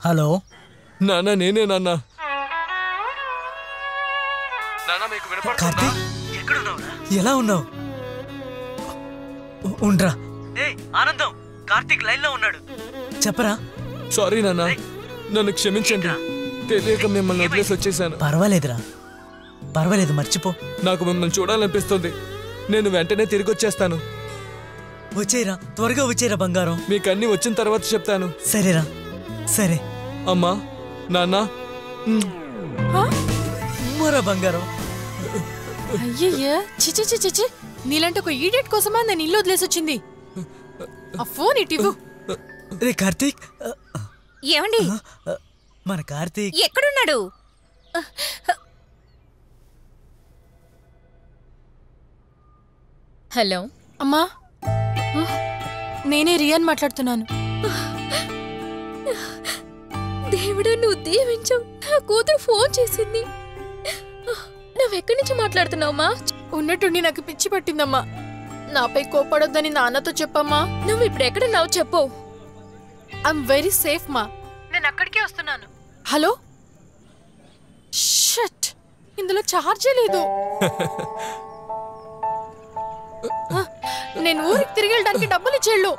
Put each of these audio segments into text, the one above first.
Hello నాన్న, నేనే నాన్న. నాన్న, మీకు వినపడుతుందా? కార్తీక్, ఎలా ఉన్నావు? ఉండ్రా. ఆనందం, కార్తీక్ లైన్ లో ఉన్నాడు. చెప్పరా. సారీ నాన్న, నన్ను క్షమించండి. తెలియక మిమ్మల్ని వదిలేసి వచ్చేసాను. పర్వాలేదురా, పర్వాలేదు, మర్చిపో. నాకు మిమ్మల్ని చూడాలనిపిస్తుంది. నేను వెంటనే తిరిగి వచ్చేస్తాను. వచ్చేరా, త్వరగా వచ్చేరా బంగారం. మీకు అన్ని వచ్చిన తర్వాత చెప్తాను. సరేరా, సరే. అమ్మా, నాన్న. మరా బంగారం. అయ్యయ్యా, చిచి చిచి, నీలాంటి ఒక ఈడియట్ కోసమా నేను ఇల్లు వదిలేసి వచ్చింది. ఆ ఫోన్ ఇటివ్వు. రే కార్తీక్. ఏమండి, మన కార్తీక్ ఎక్కడున్నాడు? హలో అమ్మా, నేనే రియాన్ మాట్లాడుతున్నాను. దేవుడా, నువ్వు దీవించావు. నా కూతురు ఫోన్ చేసింది. నువ్వెక్కడి నుంచి మాట్లాడుతున్నావమ్మా? ఉన్నట్టుండి నాకు పిచ్చి పట్టిందమ్మా. నాపై కోపడొద్దని నాన్నతో చెప్పమ్మా. నువ్వు ఇప్పుడు ఎక్కడున్నావు చెప్పు. ఐఎమ్ వెరీ సేఫ్ మా. నేను అక్కడికే వస్తున్నాను. హలో. షట్, ఇందులో ఛార్జే లేదు. నేను ఊరికి తిరిగి వెళ్ళడానికి డబ్బులు ఇచ్చేళ్ళు.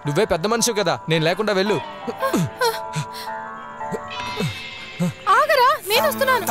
నువ్వే పెద్ద మనిషి కదా, నేను లేకుండా వెళ్ళు. ఆగరా, నేను వస్తున్నాను.